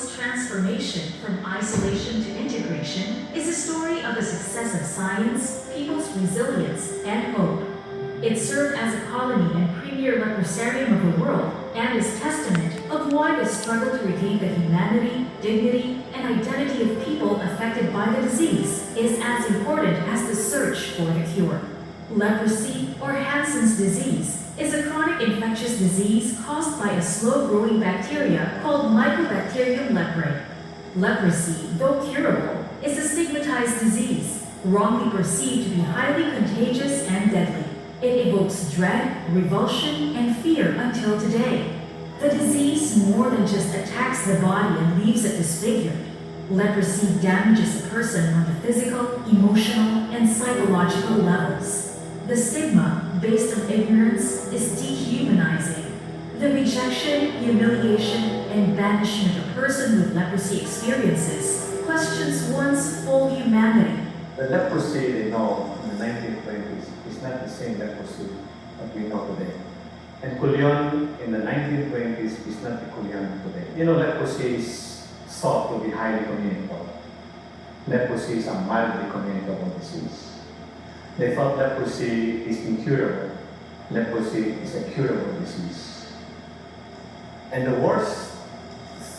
Culion's transformation from isolation to integration is a story of the success of science, people's resilience, and hope. It served as a colony and premier leprosarium of the world, and is testament of why the struggle to regain the humanity, dignity, and identity of people affected by the disease is as important as the search for the cure. Leprosy, or Hansen's disease, is a chronic infectious disease caused by a slow-growing bacteria called Mycobacterium leprae. Leprosy, though curable, is a stigmatized disease, wrongly perceived to be highly contagious and deadly. It evokes dread, revulsion, and fear until today. The disease more than just attacks the body and leaves it disfigured. Leprosy damages a person on the physical, emotional, and psychological levels. The stigma, based on ignorance, is dehumanizing. The rejection, humiliation, and banishment a person with leprosy experiences questions one's full humanity. The leprosy they know in the 1920s is not the same leprosy that we know today. And Culion in the 1920s is not the Culion today. You know, leprosy is thought to be highly communicable. Leprosy is a mildly communicable disease. They thought leprosy is incurable. Leprosy is a curable disease. And the worst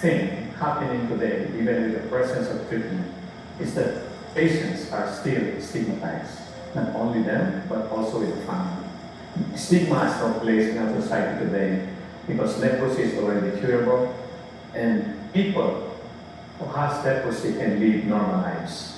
thing happening today, even with the presence of treatment, is that patients are still stigmatized. Not only them, but also with the family. Stigma has no place in our society today because leprosy is already curable and people who have leprosy can live normal lives.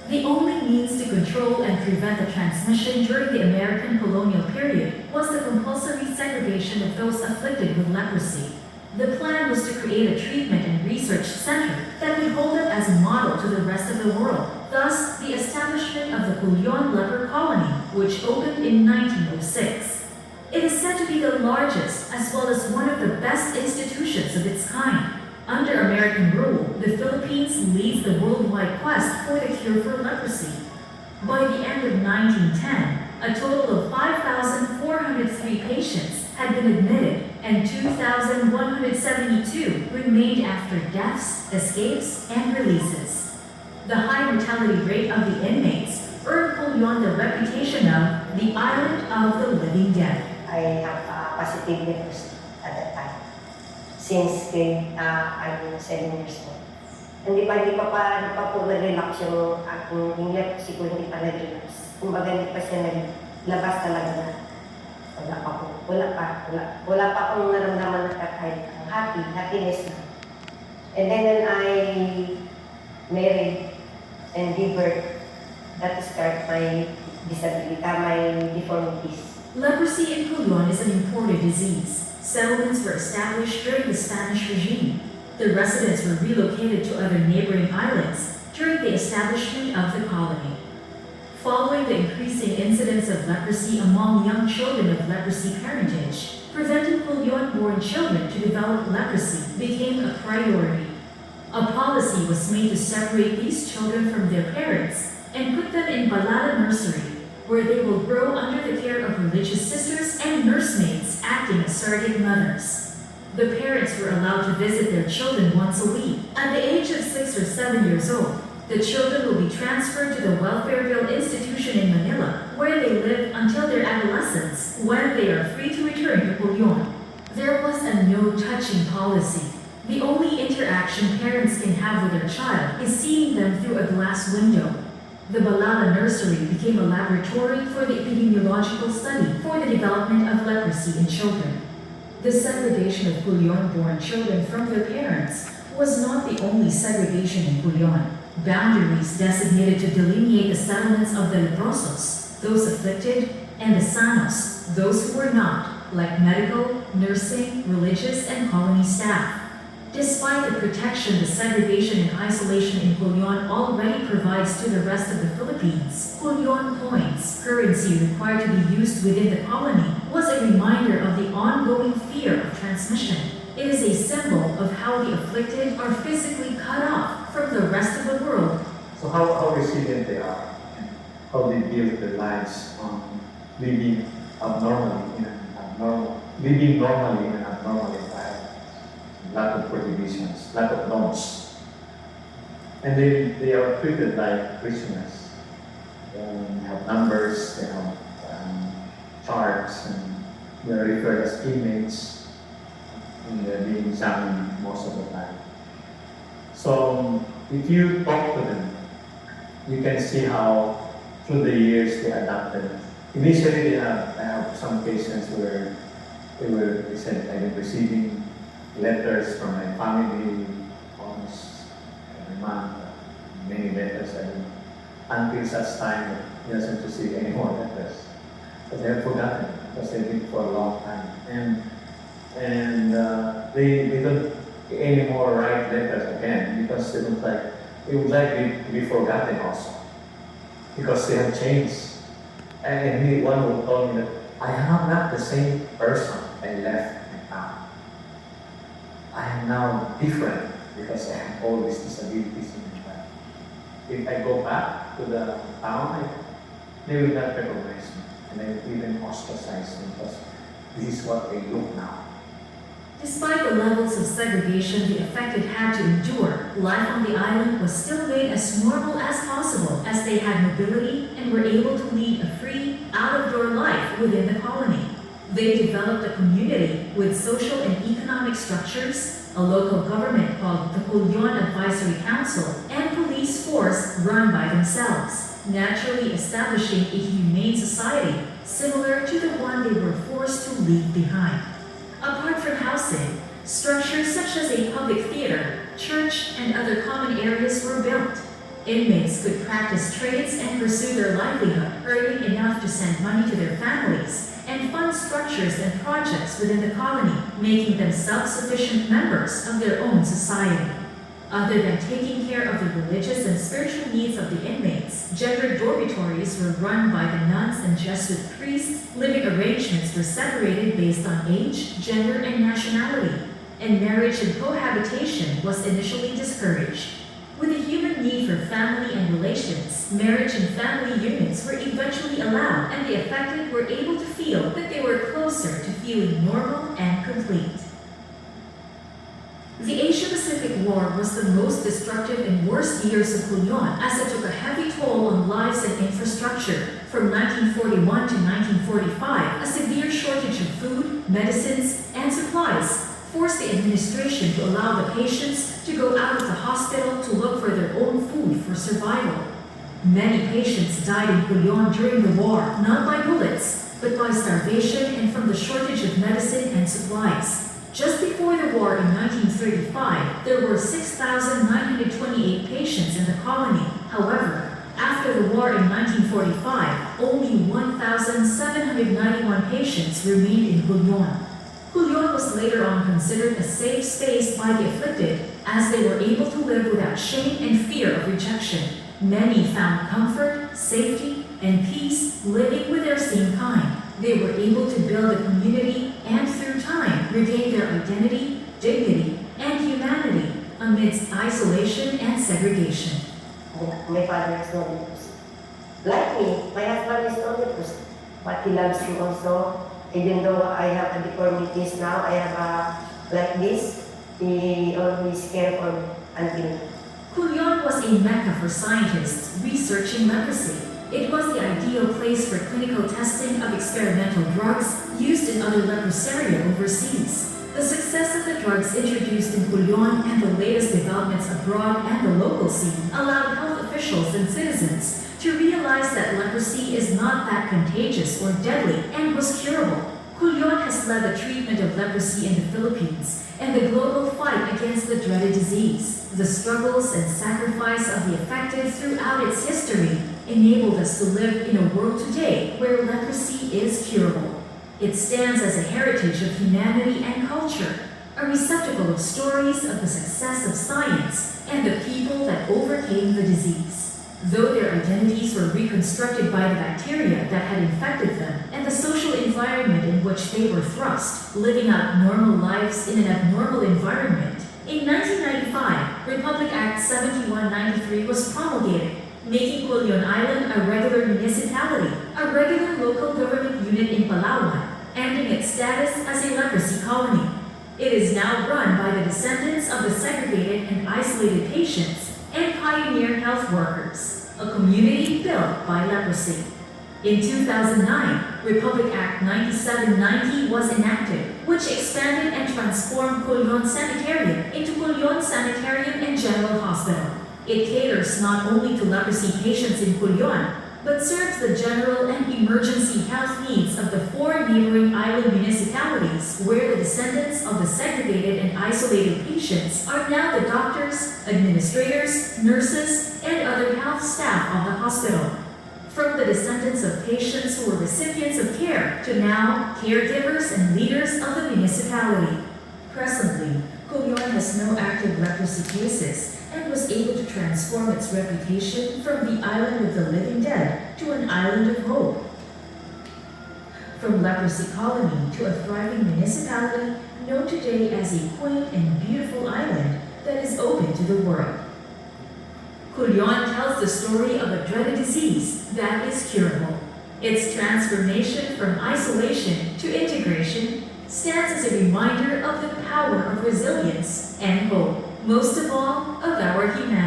The only means to control and prevent the transmission during the American colonial period was the compulsory segregation of those afflicted with leprosy. The plan was to create a treatment and research center that would hold up as a model to the rest of the world, thus the establishment of the Culion leper colony, which opened in 1906. It is said to be the largest as well as one of the best institutions of its kind. Under American rule, the Philippines leads the worldwide quest for the cure for leprosy. By the end of 1910, a total of 5,403 patients had been admitted and 2,172 remained after deaths, escapes, and releases. The high mortality rate of the inmates earned Culion the reputation of the island of the living dead. I have positive leprosy at that time. Since I'm 7 years old. Hindi pa po nag-relax yung leprosy ko, hindi pa nag-relax. Kumbaga hindi pa siya naglabas talaga na. Wala pa akong naramdaman na kahit happiness na. And then when I married and gave birth, that started my disability, my deformities. Leprosy in Culion is an imported disease. Settlements were established during the Spanish regime. The residents were relocated to other neighboring islands during the establishment of the colony. Following the increasing incidence of leprosy among young children of leprosy parentage, preventing Culion-born children to develop leprosy became a priority. A policy was made to separate these children from their parents and put them in Balala nursery, where they will grow under the care of religious sisters and nursemaids acting as surrogate mothers. The parents were allowed to visit their children once a week. At the age of 6 or 7 years old, the children will be transferred to the Welfareville Institution in Manila, where they live until their adolescence, when they are free to return to Culion. There was a no-touching policy. The only interaction parents can have with their child is seeing them through a glass window. The Balala nursery became a laboratory for the epidemiological study for the development of leprosy in children. The segregation of Culion-born children from their parents was not the only segregation in Culion. Boundaries designated to delineate the settlements of the leprosos, those afflicted, and the sanos, those who were not, like medical, nursing, religious, and colony staff. Despite the protection the segregation and isolation in Culion already provides to the rest of the Philippines, Culion coins, currency required to be used within the colony, was a reminder of the ongoing fear of transmission. It is a symbol of how the afflicted are physically cut off from the rest of the world. So how resilient they are, and how they build their lives on living normally in an abnormal environment. lot of prohibitions, lot of laws. And they are treated like prisoners. They have numbers, they have charts, and they are referred as inmates, and they're being examined most of the time. So if you talk to them, you can see how through the years they adapted. Initially, I have some cases where they said I've been receiving letters from my family almost every month, many letters until such time that he doesn't receive any more letters. But they have forgotten because they've been for a long time. And they don't anymore write letters again because they would like to be forgotten also. Because they have changed. And one would tell me that I am not the same person I left my town. I am now different because I have all these disabilities in my life. If I go back to the town, they will not recognize me. And they will even ostracize me because this is what they look now. Despite the levels of segregation the affected had to endure, life on the island was still made as normal as possible as they had mobility and were able to lead a free, out-of-door life within the colony. They developed a community with social and economic structures, a local government called the Culion Advisory Council, and police force run by themselves, naturally establishing a humane society similar to the one they were forced to leave behind. Apart from housing, structures such as a public theater, church, and other common areas were built. Inmates could practice trades and pursue their livelihood, earning enough to send money to their families, and fund structures and projects within the colony, making them self-sufficient members of their own society. Other than taking care of the religious and spiritual needs of the inmates, gendered dormitories were run by the nuns and Jesuit priests. Living arrangements were separated based on age, gender, and nationality, and marriage and cohabitation was initially discouraged. With a human need for family and relations, marriage and family units were eventually allowed, and the affected were able to feel that they were closer to feeling normal and complete. The Asia-Pacific War was the most destructive and worst years of Culion as it took a heavy toll on lives and infrastructure. From 1941 to 1945, a severe shortage of food, medicines, and supplies forced the administration to allow the patients to go out of the hospital to look for their own food for survival. Many patients died in Culion during the war, not by bullets, but by starvation and from the shortage of medicine and supplies. Just before the war in 1935, there were 6,928 patients in the colony. However, after the war in 1945, only 1,791 patients remained in Culion. Culion was later on considered a safe space by the afflicted, as they were able to live without shame and fear of rejection. Many found comfort, safety, and peace living with their same kind. They were able to build a community and through time regain their identity, dignity, and humanity amidst isolation and segregation. My father is no leprosy. Like me, my husband is no leprosy, but he loves me also. Even though I have a deformities now, I have a like this, he always care for me until. Culion was a mecca for scientists researching leprosy. It was the ideal place for clinical testing of experimental drugs used in other leprosaria overseas. The success of the drugs introduced in Culion and the latest developments abroad and the local scene allowed health officials and citizens to realize that leprosy is not that contagious or deadly and was curable. Culion has led the treatment of leprosy in the Philippines and the global fight against the dreaded disease. The struggles and sacrifice of the affected throughout its history enabled us to live in a world today where leprosy is curable. It stands as a heritage of humanity and culture, a receptacle of stories of the success of science and the people that overcame the disease. Though their identities were reconstructed by the bacteria that had infected them and the social environment in which they were thrust, living out normal lives in an abnormal environment, in 1995, Republic Act 7193 was promulgated, making Culion Island a regular municipality, a regular local government unit in Palawan, ending its status as a leprosy colony. It is now run by the descendants of the segregated and isolated patients and pioneer health workers, a community built by leprosy. In 2009, Republic Act 9790 was enacted, which expanded and transformed Culion Sanitarium into Culion Sanitarium and General Hospital. It caters not only to leprosy patients in Culion, but serves the general and emergency health needs of the 4 neighboring island municipalities where the descendants of the segregated and isolated patients are now the doctors, administrators, nurses, and other health staff of the hospital. From the descendants of patients who were recipients of care to now caregivers and leaders of the municipality. Presently, Culion has no active leprosy cases and was able to transform its reputation from the island of the living dead to an island of hope. From leprosy colony to a thriving municipality known today as a quaint and beautiful island that is open to the world. Culion tells the story of a dreaded disease that is curable. Its transformation from isolation to integration stands as a reminder of the power of resilience and hope, most of all, of our humanity.